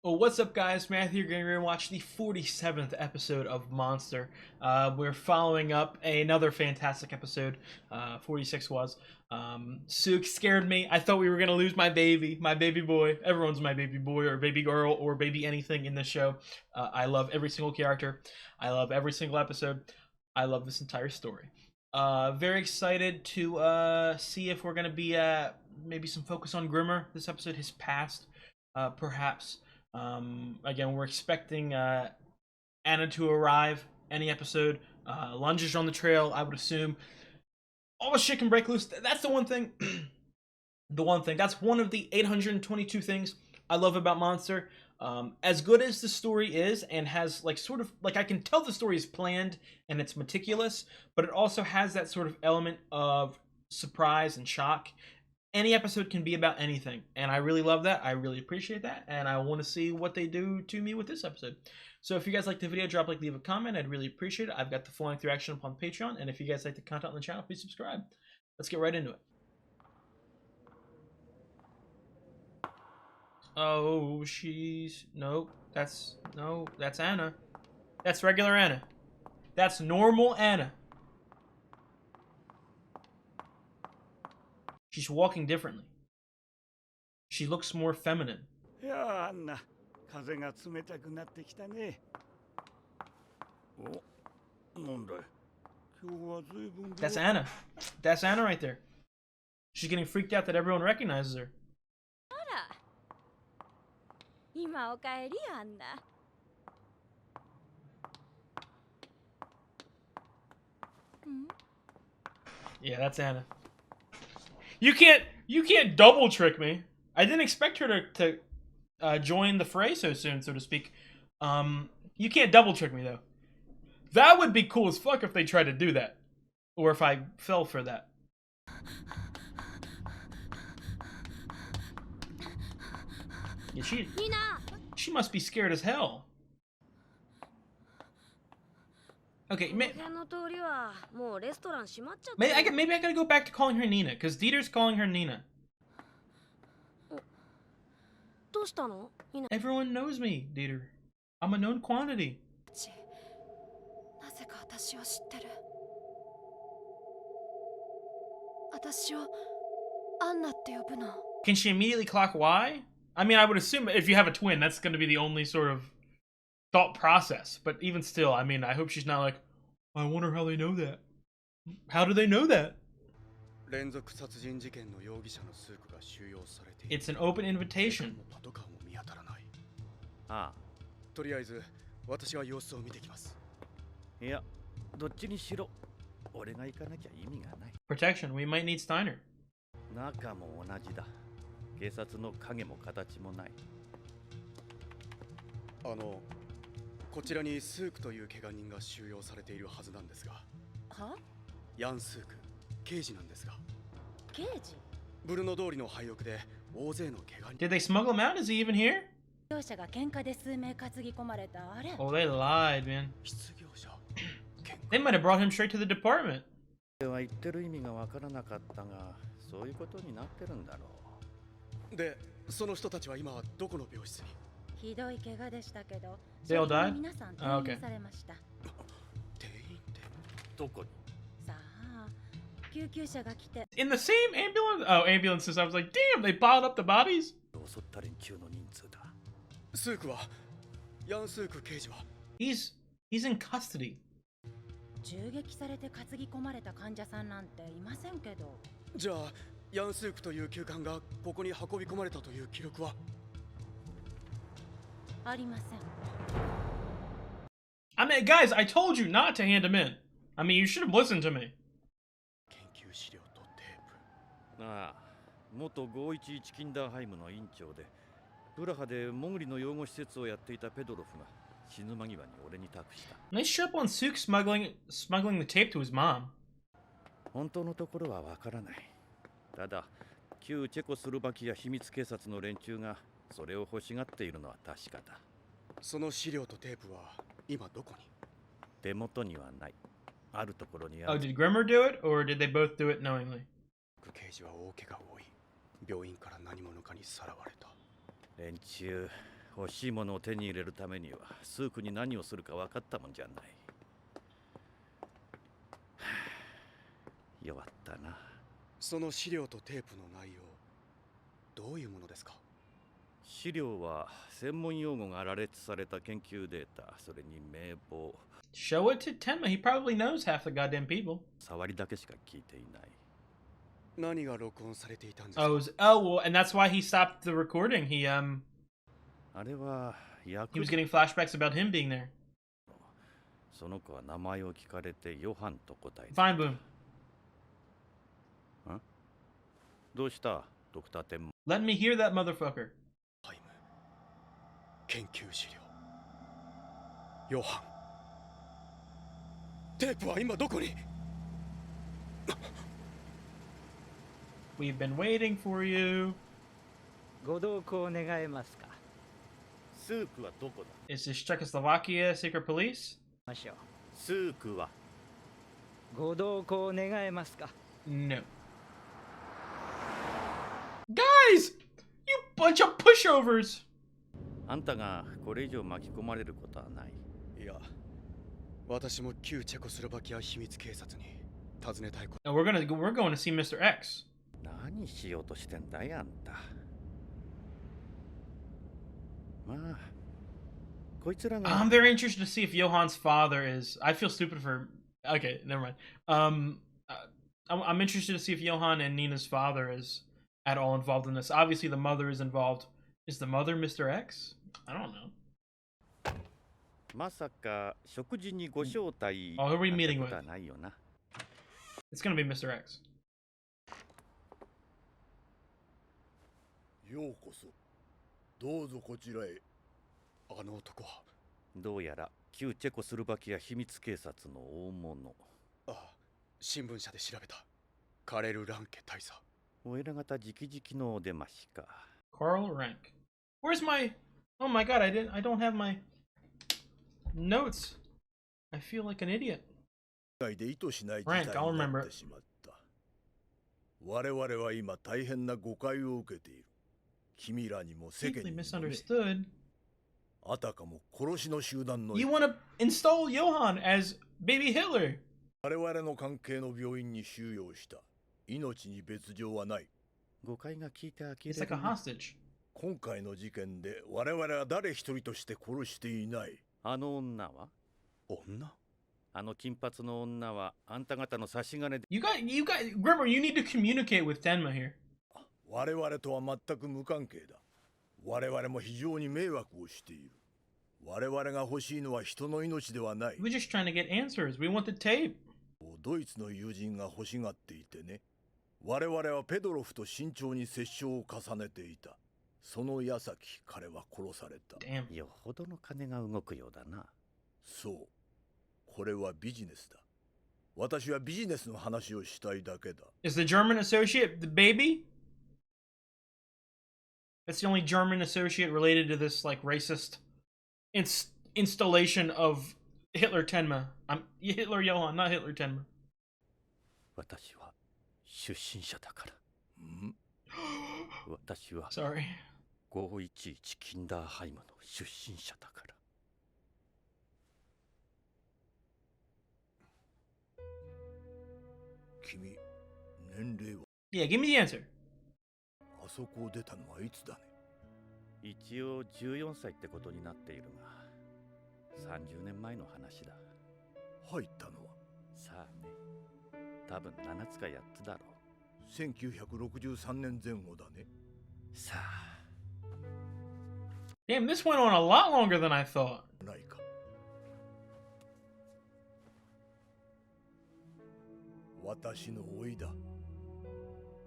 Well, what's up, guys? Matthew here, going to watch the 47th episode of Monster. We're following up another fantastic episode. 46 was. Sook scared me. I thought we were going to lose my baby boy. Everyone's my baby boy or baby girl or baby anything in this show. I love every single character. I love every single episode. I love this entire story. Very excited to see if we're going to be maybe some focus on Grimmer. This episode has passed, perhaps. Again, we're expecting Anna to arrive any episode. Lunges on the trail, I would assume. All the shit can break loose. That's the one thing. The one thing. That's one of the 822 things I love about Monster. As good as the story is and has I can tell the story is planned and it's meticulous, but it also has that sort of element of surprise and shock. Any episode can be about anything, and I really love that. I really appreciate that, and I want to see what they do to me with this episode. So if you guys like the video, drop a like, leave a comment. I'd really appreciate it. I've got the full-length reaction up on Patreon, and if you guys like the content on the channel, please subscribe. Let's get right into it. Oh, that's Anna. That's regular Anna. That's normal Anna. She's walking differently. She looks more feminine. Yeah, Anna. 風が冷たくなってきたね。お、なんだい。今日は随分。That's Anna. That's Anna right there. She's getting freaked out that everyone recognizes her. あら。今お帰りアンナ。Yeah, that's Anna. You can't double trick me. I didn't expect her to join the fray so soon, so to speak. You can't double trick me though. That would be cool as fuck if they tried to do that, or if I fell for that. Yeah, she must be scared as hell. Okay, maybe I gotta go back to calling her Nina, because Dieter's calling her Nina. Everyone knows me, Dieter. I'm a known quantity. Can she immediately clock why? I mean, I would assume if you have a twin, that's going to be the only sort of thought process. But even still, I mean, I hope she's not like, I wonder how they know that. How do they know that? It's an open invitation. ああ。とりあえず、私は様子を見てきます。いや、どっちにしろ、俺が行かなきゃ意味がない。Protection. We might need Steiner. 中も同じだ。警察の影も形もない。こちらにスークという怪我人が収容されているはずなんですが。は？ヤン・スーク、刑事なんですが。刑事？ブルノ通りの廃屋で大勢の怪我人。Did they smuggle him out? Is he even here? 業者が喧嘩で数名担ぎ込まれたあれ。Oh, they lied, man. 失業者。They might have brought him straight to the department. は言ってる意味がわからなかったが、そういうことになってるんだろう。で、その人たちは今はどこの病室に？ひどい怪我でしたけど、They all died? 皆さん Oh, 転 okay. 院されました。転院ってどこに？さあ、救急車が来て。In the same ambulance? Oh, ambulances. I was like, damn, they piled up the bodies? 襲った連中の人数だ。スークはヤン・スーク刑事は He's in custody. 銃撃されて担ぎ込まれた患者さんなんていませんけど。じゃあヤン・スークという急患がここに運び込まれたという記録はありません。I mean, guys, I told you not to hand him in. I mean, you should have listened to me. 研究資料とテープ。ああ、元511キンダーハイムの院長でプラハでモグリの養護施設をやっていたペドロフが死ぬ間際に俺に託した。Nice trip on Sook smuggling the tape to his mom. 本当のところはわからない。ただ、旧チェコスロバキア秘密警察の連中がそれを欲しがっているのは確かだ。その資料とテープは今どこに？手元にはない。あるところにある。Oh, did Grimmer do it, or did they both do it knowingly? 刑事は大怪我を負い、病院から何者かにさらわれた。連中、欲しいものを手に入れるためにはスークに何をするか分かったもんじゃない。弱ったな。その資料とテープの内容、どういうものですか？資料は専門用語が羅列された研究データ、それに名簿。Show it to Tenma. He probably knows half the goddamn people. 触りだけしか聞いていない。何が録音されていたんですか？ Oh, well, and that's why he stopped the recording. He あれは he was getting flashbacks about him being there. その子は名前を聞かれてヨハンと答えた。 Fine, Boom. どうしたドクターテン？ Let me hear that motherfucker. タイム研究資料、ヨハン、テープは今どこに？ We've been waiting for you. ご同行願えますか？スークはどこだ？ Is this Czechoslovakia secret police? ましょう。スークはご同行願えますか？ No. Guys! You bunch of pushovers! あんたがこれ以上巻き込まれることはない。いや、私も旧チェコスロバキア秘密警察に尋ねたいこと。 No, we're going to see Mr. X. 何しようとしてんだいあんた。まあ、こいつらが。I'm very interested to see if Johan's father is. I feel stupid for. Okay, never mind. I'm interested to see if Johan and Nina's father is at all involved in this. Obviously, the mother is involved. Is the mother Mr. X? I don't know. まさか食事にご招待 Oh, who are we なんて meeting こ with? とはないよな。It's gonna be Mr. X. ようこそ。どうぞこちらへ。あの男は？どうやら旧チェコスロバキア秘密警察の大物。ああ、新聞社で調べた。カレル・ランケ大佐。お偉方直々のお出ましか。Carl Rank. Where's my? Oh my god! I don't have my notes. I feel like an idiot. で意図しない事 Rank, 態 I'll に remember なっ it. てしまった。我々は今大変な誤解を受けている。君らにも世間 Deeply にも、ね、 misunderstood. あたかも殺しの集団の You want to install Johan as baby Hitler? 我々の関係の病院に収容した。命に別状はない。誤解が聞いて呆 It's れ like a るな。 hostage. 今回の事件で我々は誰一人として殺していない。あの女は？女？あの金髪の女はあんた方の差し金で。You guys, Grimmer, you need to communicate with Tenma here. 我々とは全く無関係だ。我々も非常に迷惑をしている。我々が欲しいのは人の命ではない。 We're just trying to get answers. We want the tape. ドイツの友人が欲しがっていてね。我々はペドロフと慎重に折衝を重ねていた。その矢先、彼は殺された。Damn. よほどの金が動くようだな。そう。これはビジネスだ。私はビジネスの話をしたいだけだ。Is the German associate the baby? That's the only German associate related to this like racist installation of Hitler Tenma. I'm Hitler Johann, not Hitler Tenma. 私は出身者だから。ん？私は Sorry. 511キンダーハイムの出身者だから。君、年齢は？ Yeah, give me the answer. あそこを出たのはいつだね。一応14歳ってことになっているが、30年前の話だ。入ったのはさあね、多分7つか8つだろう。1963年前後だね。さあ。Damn, this went on a lot longer than I thought. ないか。私の甥いだ。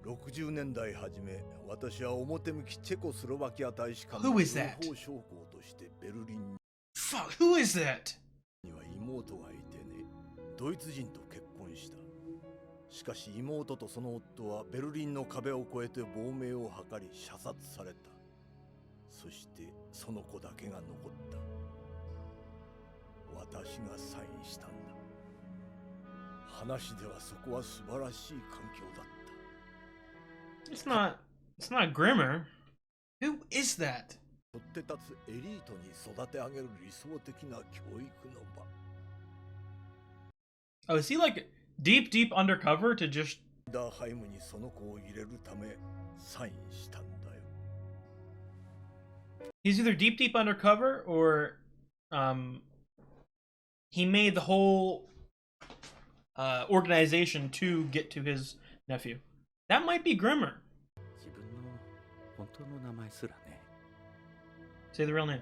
60年代初め、私は表向きチェコスロバキア大使館の Who 情 is that? 報将校としてベルリン Fuck, who is that? には妹がいてね、ドイツ人と結婚した。しかし妹とその夫はベルリンの壁を越えて亡命を図り射殺された。そしてその子だけが残った。私がサインしたんだ。話ではそこは素晴らしい環境だった。It's not Grimmer. Who is that? 取って立つエリートに育て上げる理想的な教育の場。 Oh, is he like deep undercover to just... ダーハイムにその子を入れるためサインしたんだよ。 He's either deep undercover or he made the whole organization to get to his nephew. That might be Grimmer. 自分の本当の名前すらね。 Say the real name.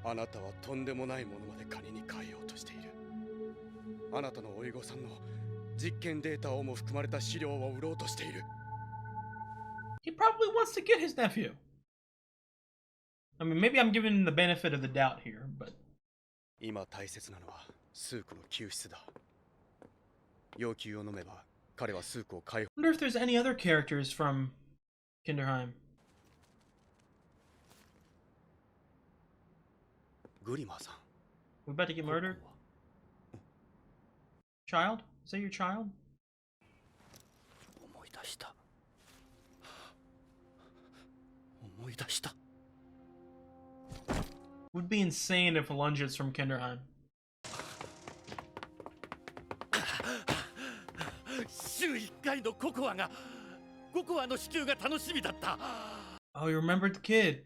あなたはとんでもないものまで金に変えようとしている。あなたの甥御さんの実験データをも含まれた資料を売ろうとしている。 He probably wants to get his nephew. I mean, maybe I'm giving him the benefit of the doubt here, but... 今大切なのはスークの救出だ。要求を飲めば彼はスークを解放。 I wonder if there's any other characters from Kinderheim. グリマーさん。 We about to get murdered? Child? Is that your child? 思い出した。思い出した。 Would be insane if Lunget's from Kinderheim. 週1回のココアの支給が楽しみだった。 Oh, you remembered the kid.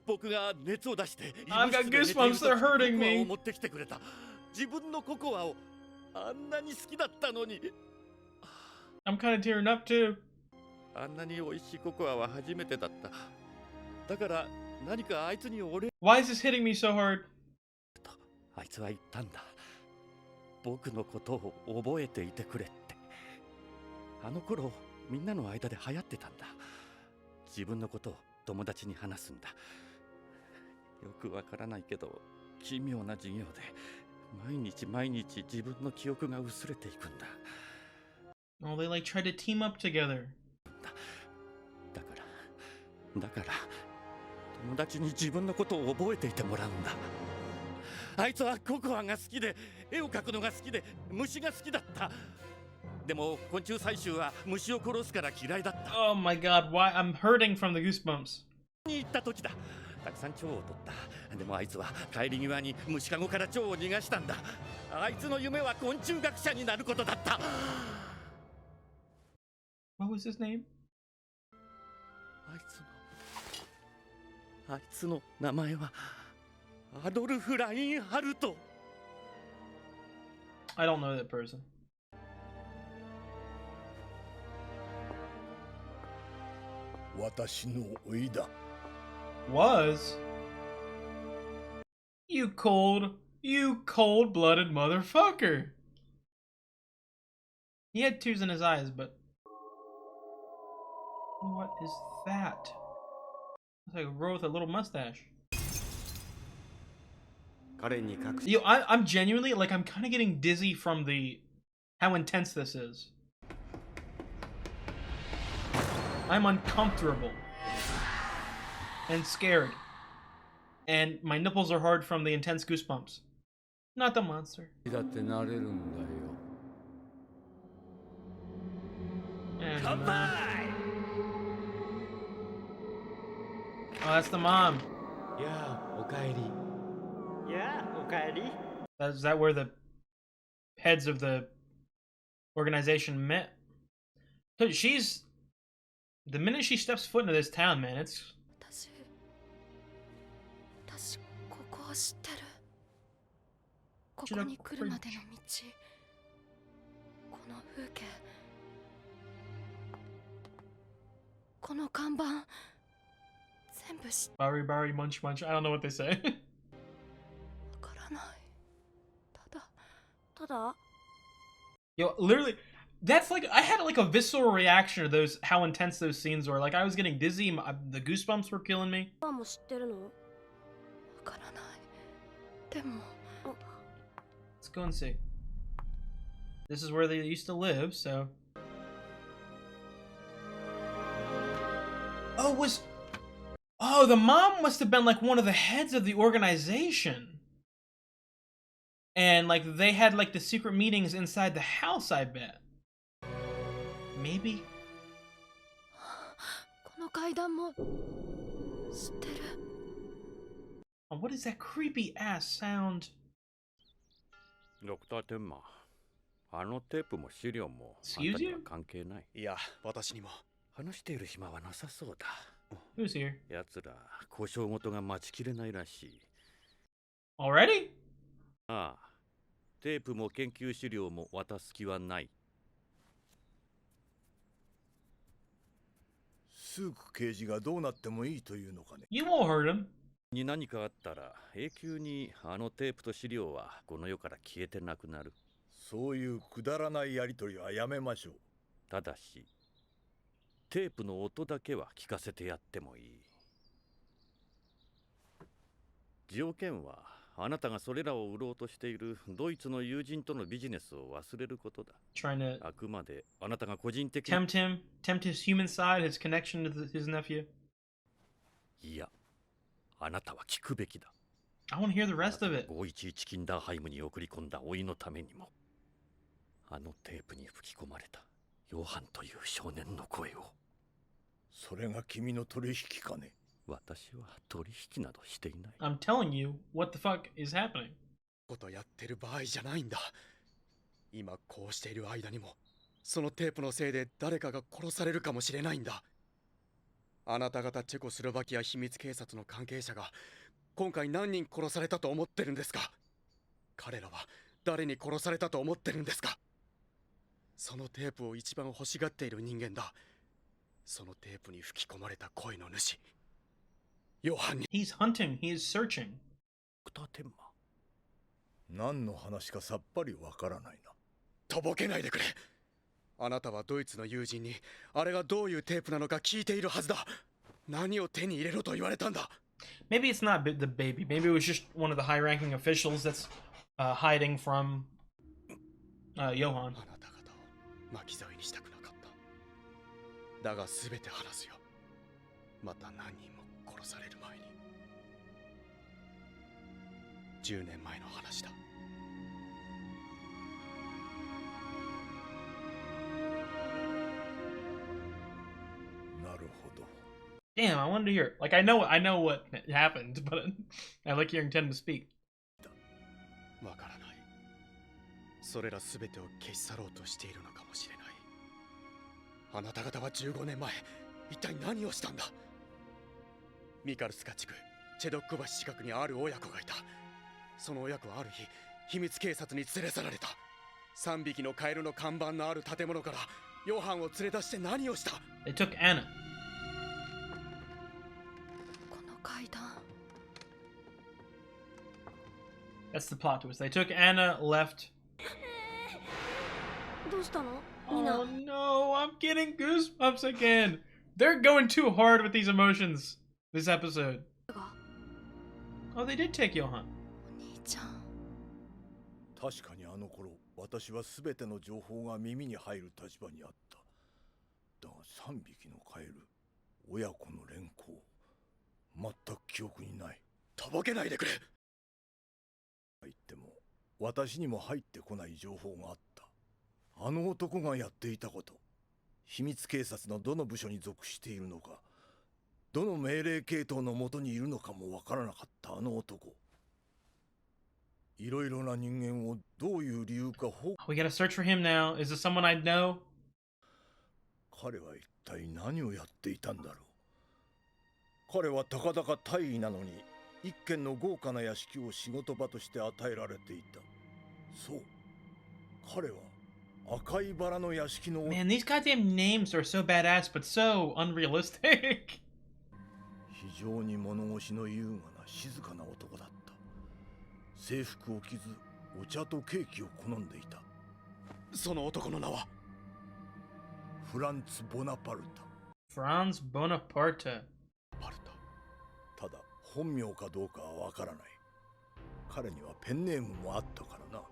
僕が熱を出して I've got goosebumps, they're hurting me. 持ってきてくれた。自分のココアをあんなに好きだったのに。 I'm kind of tearing up too. あんなに美味しいココアは初めてだった。だから何かあいつにお礼。 Why is this hitting me so hard? あいつは言ったんだ。僕のことを覚えていてくれって。あの頃みんなの間で流行ってたんだ。自分のことを友達に話すんだ。よくわからないけど奇妙な授業で毎日自分の記憶が薄れていくんだ。 Oh, they like tried to team up together. だから友達に自分のことを覚えていてもらうんだ。あいつはココアが好きで絵を描くのが好きで虫が好きだった。でも昆虫採集は虫を殺すから嫌いだった。 Oh my god, why? I'm hurting from the goosebumps. に行った時だ。たくさん蝶を取った。でもあいつは帰り際に虫かごから蝶を逃がしたんだ。あいつの夢は昆虫学者になることだった。 What was his name? あいつの名前はアドルフ・ラインハルト。 I don't know that person. 私の甥いだ。 Was? You cold-blooded motherfucker. He had tears in his eyes, but... What is that? It's like a girl with a little mustache. 彼に隠し Yo, I'm genuinely, like, I'm kind of getting dizzy from how intense this is. I'm uncomfortable. And scared. And my nipples are hard from the intense goosebumps. Not the monster. だってなれるんだよ。 And, Come by! oh, that's the mom. やあ、おかえり。やあ、おかえり。 Is that where the heads of the organization met? 'Cause the minute she steps foot into this town, man, it's... 私ここを知ってる。ここに来るまでの道、この風景、この看板、全部知って Bari bari munch munch. I don't know what they say. わからない。ただ Yo, literally, that's like, I had like a visceral reaction to how intense those scenes were. Like, I was getting dizzy, the goosebumps were killing me. パパも知ってるの？わからない。でも Let's go and see. This is where they used to live, so... Oh, the mom must have been like one of the heads of the organization. And like they had like the secret meetings inside the house, I bet. Maybe? の階段も知ってる。 Oh, what is that creepy ass sound? ドクター・テンマー、あのテープも資料もあん Excuse たには you? 関係ない。いや私にも話している暇はなさそうだ。 Who's here? 奴ら交渉事が待ちきれないらしい。 Already? ああ、テープも研究資料も渡す気はない。スーク刑事がどうなってもいいというのかね。 You won't hurt him. に何かあったら永久にあのテープと資料はこの世から消えてなくなる。そういうくだらないやりとりはやめましょう。ただしテープの音だけは聞かせてやってもいい。条件はあなたがそれらを売ろうとしているドイツの友人とのビジネスを忘れることだ。 Trying to あくまであなたが個人的に tempt his human side, his connection to his nephew. いや、あなたは聞くべきだ。 I want to hear the rest of it. 511キンダーハイムに送り込んだ老いのためにも、あのテープに吹き込まれたヨハンという少年の声を。それが君の取引かね。私は取引などしていない。 I'm telling you, what the fuck is happening? ことやってる場合じゃないんだ。今こうしている間にもそのテープのせいで誰かが殺されるかもしれないんだ。あなた方チェコスロバキア秘密警察の関係者が今回何人殺されたと思ってるんですか。彼らは誰に殺されたと思ってるんですか。そのテープを一番欲しがっている人間だ。そのテープに吹き込まれた声の主、ヨハンに。 He's hunting, he is searching. ドクター・テンマ何の話かさっぱりわからないな。とぼけないでくれ。あなたはドイツの友人にあれがどういうテープなのか聞いているはずだ。何を手に入れろと言われたんだ。 Maybe it's not the baby. Maybe it was just one of the high-ranking officials that's hiding from Johann. あなた方を巻き添えにしたくなかった。だが全て話すよ。また何人も殺される前に。10年前の話だ。なるほど。 Damn, I wanted to hear it. Like I know what happened, but I like hearing Tim to speak. わからない。それら全てを消し去ろうとしているのかもしれない。あなた方は15年前、一体何をしたんだ。ミカルスカ地区、チェドック橋近くにある親子がいた。その親子はある日、秘密警察に連れ去られた。3匹のカエルの看板のある建物からヨハンを連れ出して何をした。 They took Anna. この階段。 That's the plot twist. They took Anna, left. どうしたのみんな。 Oh no, I'm getting goosebumps again. They're going too hard with these emotions this episode. Oh, they did take Johann. お兄ちゃん。確かにあの頃、私は全ての情報が耳に入る立場にあった。だが3匹のカエル、親子の連行、全く記憶にない。とぼけないでくれ。言っても、私にも入ってこない情報があった。あの男がやっていたこと、秘密警察のどの部署に属しているのか、どの命令系統のもとにいるのかもわからなかったあの男。いろいろな人間をどういう理由か We gotta search for him now. Is this someone I know? 彼は一体何をやっていたんだろう。彼はたかだか大尉なのに一軒の豪華な屋敷を仕事場として与えられていた。そう、彼は赤いバラの屋敷の Man, these goddamn names are so badass, but so unrealistic. 非常に物腰の優雅な静かな男だった。制服を着ずお茶とケーキを好んでいた。その男の名はフランツ・ボナパルタ。 Franz Bonaparte. パルタ。ただ本名かどうかはわからない。彼にはペンネームもあったからな。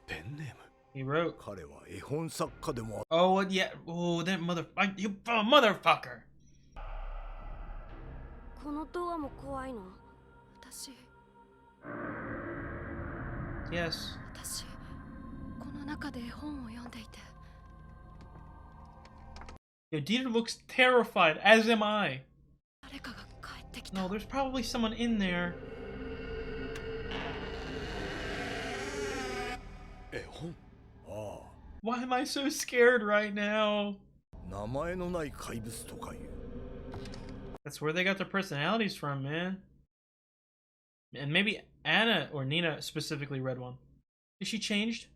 ペンネーム。 He wrote. 彼は絵本作家でもあった。 Oh, yeah. Oh, that you motherfucker. このドアも怖いの。私 Yes. この中で絵本を読んでいて。Yo, Dieter looks terrified, as am I. 誰かが帰ってきた。 No, there's probably someone in there. 絵本。あ Why am I so scared right now? あ、名前のない怪物とかいう。 That's where they got their personalities from, man. And maybe Anna or Nina specifically read one. Is she changed?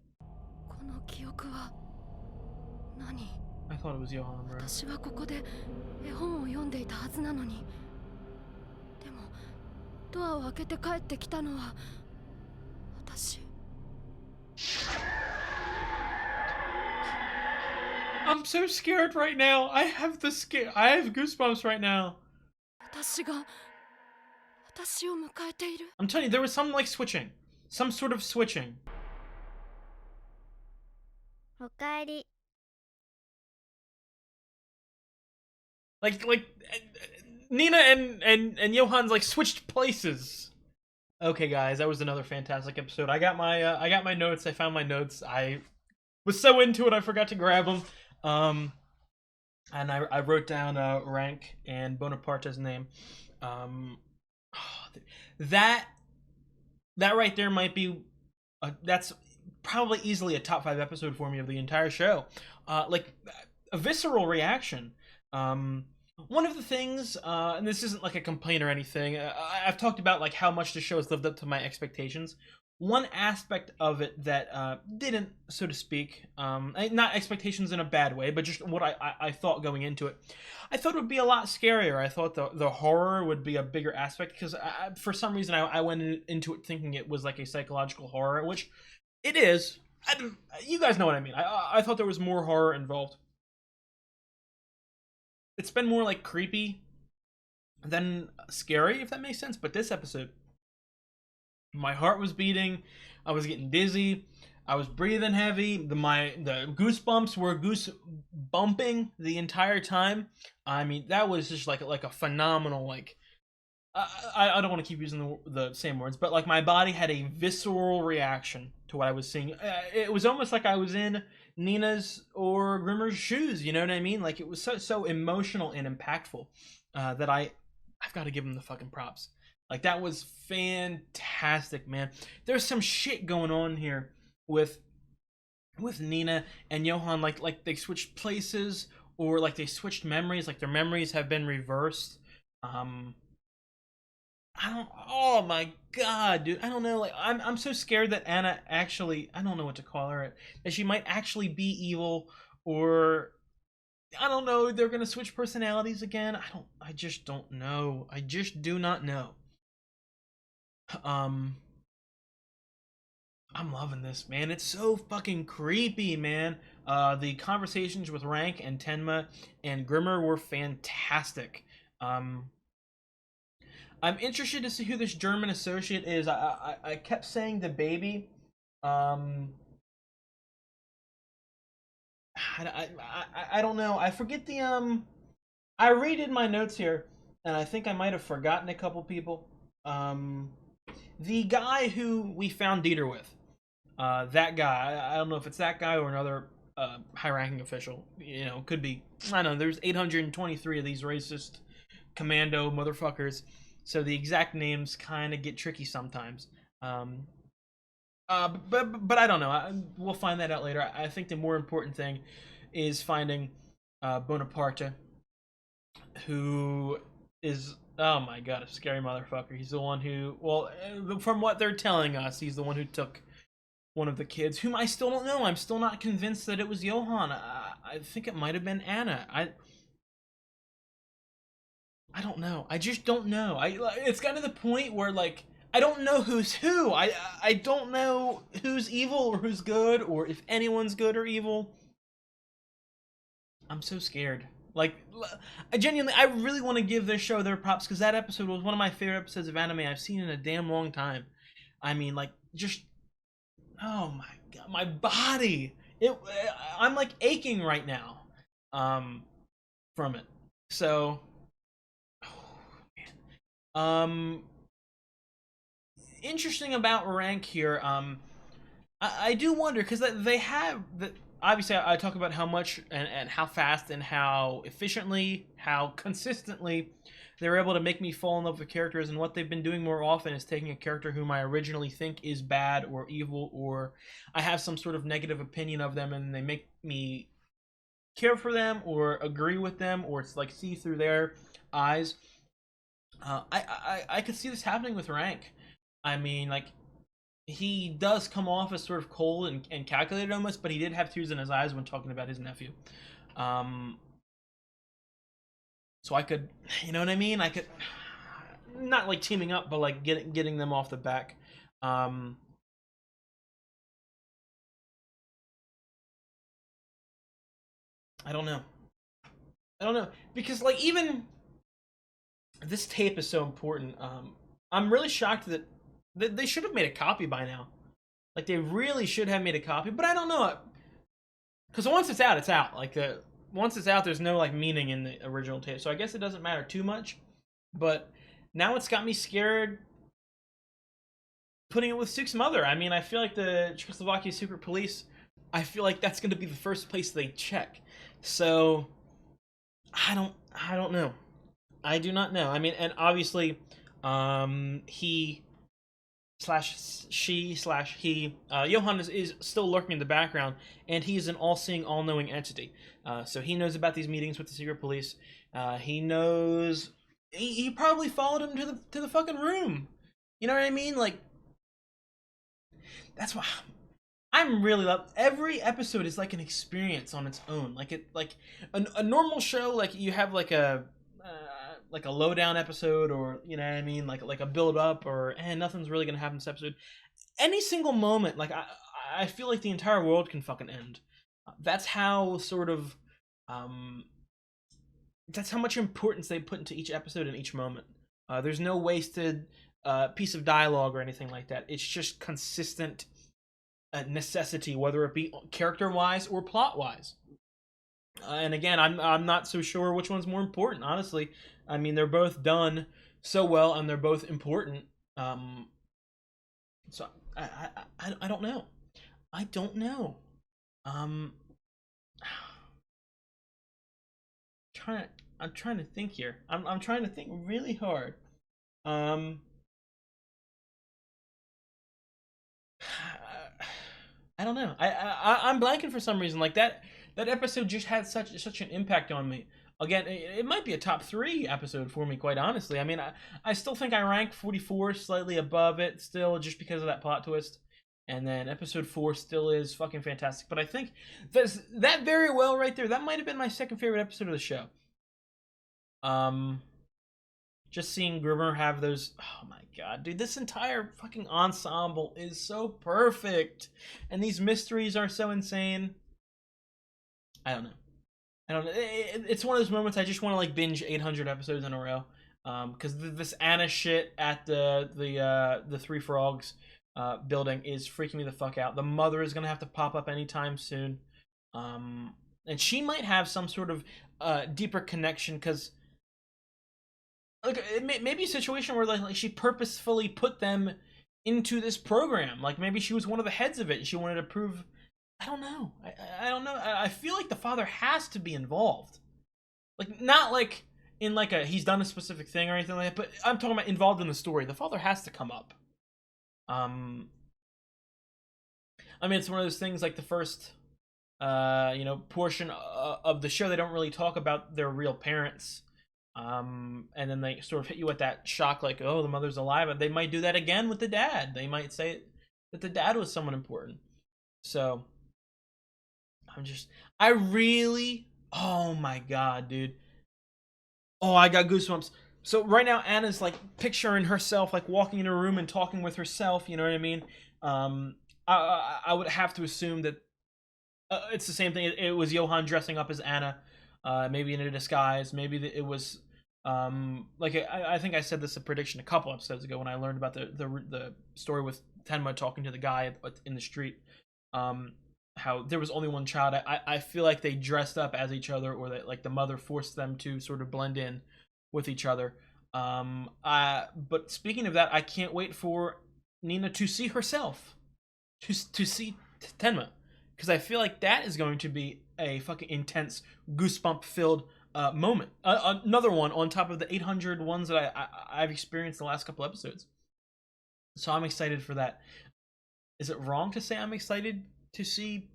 この記憶は何？ I thought it was Johan, bro. 私はここで絵本を読んでいたはずなのに。でもドアを開けて帰ってきたのは私。 I'm so scared right now. I have goosebumps right now. 私が私を迎えている。 I'm telling you, there was some like switching. Some sort of switching. おかえり。 Like Nina and Johan's like switched places. Okay, guys, that was another fantastic episode. I got my notes. I found my notes. I was so into it, I forgot to grab them. And I wrote down Rank and Bonaparte's name. That right there might be that's probably easily a top 5 episode for me of the entire show. Like a visceral reaction. One of the things, and this isn't like a complaint or anything, I've talked about like how much the show has lived up to my expectations. One aspect of it that didn't, so to speak, not expectations in a bad way, but just what I thought going into it. I thought it would be a lot scarier. I thought the horror would be a bigger aspect, because for some reason I went into it thinking it was like a psychological horror, which it is. You guys know what I mean. I thought there was more horror involved. It's been more like creepy than scary, if that makes sense. But this episode, my heart was beating, I was getting dizzy, I was breathing heavy, the goosebumps were goose bumping the entire time. I mean, that was just like a phenomenal, like, I don't want to keep using the same words, but like my body had a visceral reaction to what I was seeing. It was almost like I was in Nina's or Grimmer's shoes, you know what I mean? Like, it was so emotional and impactful that I've got to give them the fucking props. Like, that was fantastic, man. There's some shit going on here with Nina and Johan, like they switched places, or like they switched memories, like their memories have been reversed. Oh my god, dude, I don't know, like, I'm so scared that Anna actually, I don't know what to call her, that she might actually be evil, or I don't know, they're gonna switch personalities again. I just don't know. I just do not know. I'm loving this, man. It's so fucking creepy, man. The conversations with Rank and Tenma and Grimmer were fantastic. I'm interested to see who this German associate is. I kept saying the baby. I don't know. I forget the I redid my notes here, and I think I might have forgotten a couple people. The guy who we found Dieter with, that guy. I don't know if it's that guy or another high-ranking official. You know, could be. I don't know. There's 823 of these racist commando motherfuckers. So the exact names kind of get tricky sometimes. But I don't know. We'll find that out later. I think the more important thing is finding Bonaparte, who is, oh my god, a scary motherfucker. He's the one who, well, from what they're telling us, he's the one who took one of the kids, whom I still don't know. I'm still not convinced that it was Johan. I think it might have been Anna. I don't know. I just don't know. It's gotten to the point where, like, I don't know who's who. I don't know who's evil or who's good, or if anyone's good or evil. I'm so scared. Like, I really want to give this show their props, because that episode was one of my favorite episodes of anime I've seen in a damn long time. I mean, like, just, oh my god, my body. I'm like aching right now, from it. So, interesting about Rank here. I do wonder, because they have obviously I talk about how much and how fast and how efficiently, how consistently they're able to make me fall in love with characters, and what they've been doing more often is taking a character whom I originally think is bad or evil, or I have some sort of negative opinion of them, and they make me care for them or agree with them, or it's like see through their eyes. I could see this happening with Rank. I mean, like, he does come off as sort of cold and calculated almost, but he did have tears in his eyes when talking about his nephew. So I could, you know what I mean? I could, not like teaming up, but like getting them off the back. I don't know. I don't know, because like even this tape is so important. I'm really shocked that they should have made a copy by now. Like they really should have made a copy, but I don't know, because once it's out, it's out. Like once it's out, there's no like meaning in the original tape, so I guess it doesn't matter too much. But now it's got me scared putting it with Suk's mother. I mean, I feel like the Czechoslovakia secret police, I feel like that's going to be the first place they check. So I don't know. I do not know. I mean, and obviously, he slash she slash he, Johan is still lurking in the background, and he's an all-seeing, all-knowing entity. So he knows about these meetings with the secret police. He knows. He probably followed him to the fucking room. You know what I mean? Like, that's why I'm really love. Every episode is like an experience on its own. Like a normal show, like you have like a lowdown episode, or you know what I mean, like a build up, or nothing's really gonna happen this episode. Any single moment, like I feel like the entire world can fucking end. That's how sort of that's how much importance they put into each episode and each moment. There's no wasted piece of dialogue or anything like that. It's just consistent necessity, whether it be character wise or plot wise. And again, I'm not so sure which one's more important, honestly. I mean, they're both done so well, and they're both important. So I don't know. I don't know. I'm trying to think here. I'm trying to think really hard. I don't know. I'm blanking for some reason. Like that episode just had such an impact on me. Again, it might be a top 3 episode for me, quite honestly. I mean, I still think I rank 44 slightly above it still, just because of that plot twist. And then episode 4 still is fucking fantastic. But I think that very well right there, that might have been my second favorite episode of the show. Just seeing Gruber have those, oh my god, dude, this entire fucking ensemble is so perfect, and these mysteries are so insane. I don't know. It's one of those moments I just want to like binge 800 episodes in a row, because this Anna shit at the Three Frogs building is freaking me the fuck out. The mother is gonna have to pop up anytime soon, and she might have some sort of deeper connection, because like it may be a situation where like she purposefully put them into this program. Like maybe she was one of the heads of it and she wanted to prove. I don't know. I don't know. I feel like the father has to be involved. Like not like in like a he's done a specific thing or anything like that, but I'm talking about involved in the story. The father has to come up. I mean, it's one of those things like the first portion of the show, they don't really talk about their real parents. And then they sort of hit you with that shock, like, oh, the mother's alive. And they might do that again with the dad. They might say that the dad was someone important. So, oh my god, dude. Oh, I got goosebumps. So right now, Anna's like picturing herself, like walking in a room and talking with herself. You know what I mean? I would have to assume that it's the same thing. It was Johan dressing up as Anna, maybe in a disguise. Maybe it was I think I said this a prediction a couple episodes ago when I learned about the story with Tenma talking to the guy in the street. How there was only one child. I feel like they dressed up as each other, or that like the mother forced them to sort of blend in with each other. But speaking of that, I can't wait for Nina to see herself, to see Tenma, because I feel like that is going to be a fucking intense, goosebump-filled moment. Another one on top of the 800 ones that I've experienced the last couple episodes. So I'm excited for that. Is it wrong to say I'm excited to see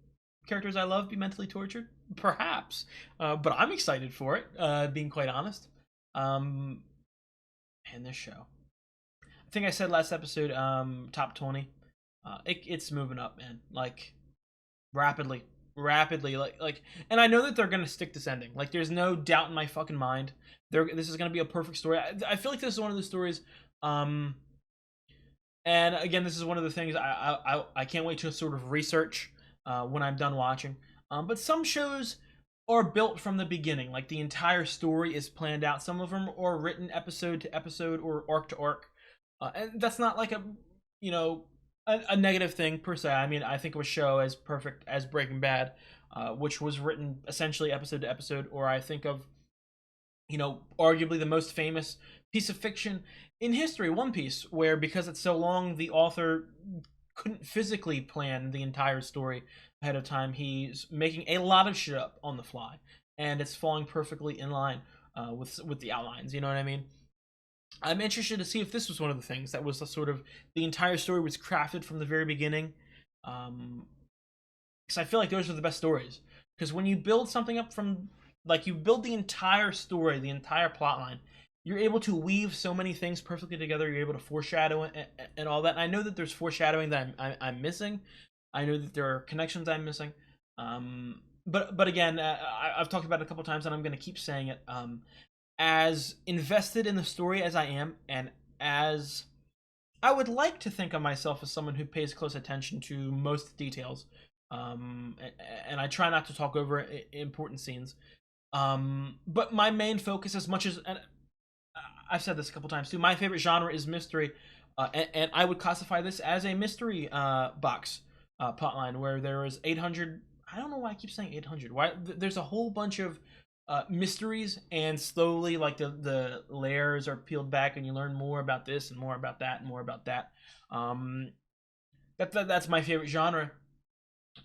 characters I love be mentally tortured? Perhaps, but I'm excited for it. Being quite honest. And this show, I think I said last episode, top 20. It's moving up, man. Like rapidly, like. And I know that they're gonna stick this ending. Like, there's no doubt in my fucking mind. This is gonna be a perfect story. I feel like this is one of the stories. And again, this is one of the things I can't wait to sort of research when I'm done watching. But some shows are built from the beginning. Like, the entire story is planned out. Some of them are written episode to episode or arc to arc. And that's not like a negative thing per se. I mean, I think of a show as perfect as Breaking Bad, which was written essentially episode to episode. Or I think of, arguably the most famous piece of fiction in history, One Piece, where because it's so long, the author couldn't physically plan the entire story ahead of time. He's making a lot of shit up on the fly, and it's falling perfectly in line with the outlines. You know what I mean? I'm interested to see if this was one of the things that was the entire story was crafted from the very beginning. Because I feel like those are the best stories. Because when you build something up from, like, you build the entire story, the entire plot line, you're able to weave so many things perfectly together. You're able to foreshadow and all that. And I know that there's foreshadowing that I'm missing. I know that there are connections I'm missing. But again, I've talked about it a couple times, and I'm going to keep saying it. As invested in the story as I am, and as I would like to think of myself as someone who pays close attention to most details, and I try not to talk over important scenes. But my main focus, as much as, and I've said this a couple times too, my favorite genre is mystery, and I would classify this as a mystery box plotline where there is 800. I don't know why I keep saying 800. Why there's a whole bunch of mysteries, and slowly, like, the layers are peeled back, and you learn more about this and more about that and more about that. That's my favorite genre.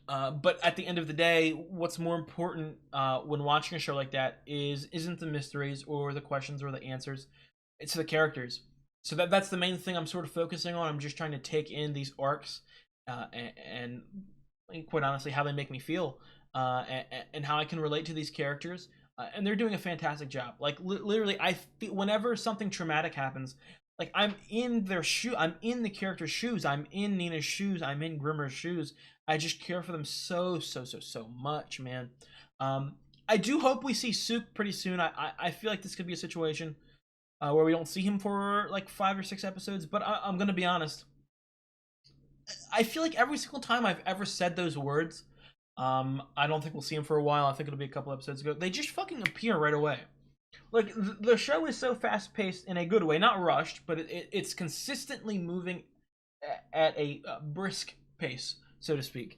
But at the end of the day, what's more important when watching a show like that isn't the mysteries or the questions or the answers. It's the characters. So that's the main thing I'm sort of focusing on. I'm just trying to take in these arcs and quite honestly, how they make me feel, and how I can relate to these characters. And they're doing a fantastic job. Like, literally, I feel whenever something traumatic happens, like, I'm in their shoe. I'm in the character's shoes. I'm in Nina's shoes. I'm in Grimmer's shoes. I just care for them so much, man. I do hope we see Suk pretty soon. I feel like this could be a situation where we don't see him for like 5 or 6 episodes. But I'm gonna be honest. I feel like every single time I've ever said those words, I don't think we'll see him for a while. I think it'll be a couple episodes ago. They just fucking appear right away. Like, the show is so fast-paced in a good way, not rushed, but it's consistently moving at a brisk pace, so to speak.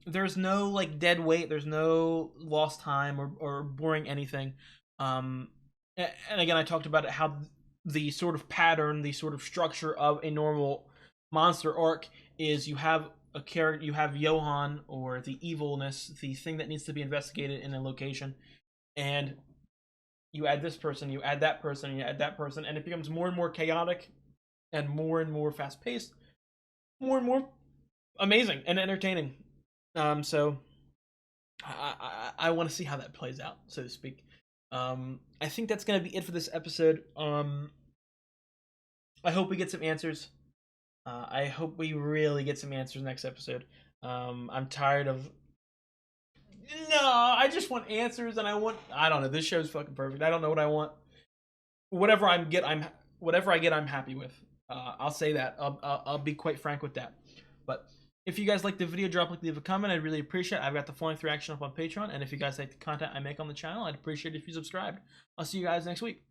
There's no, like, dead weight. There's no lost time or boring anything. And again, I talked about it, how the sort of pattern, the sort of structure of a normal monster arc is you have a character, you have Johan, or the evilness, the thing that needs to be investigated in a location, and you add this person, you add that person, you add that person, and it becomes more and more chaotic and more fast-paced, more and more amazing and entertaining. So I want to see how that plays out, so to speak. I think that's going to be it for this episode. I hope we get some answers. I hope we really get some answers next episode. I'm tired of... No, I just want answers, and I don't know. This show's fucking perfect. I don't know what I want. Whatever I get, I'm happy with. I'll say that. I'll be quite frank with that. But if you guys like the video, leave a comment. I'd really appreciate it. I've got the following through action up on Patreon, and if you guys like the content I make on the channel, I'd appreciate it if you subscribed. I'll see you guys next week.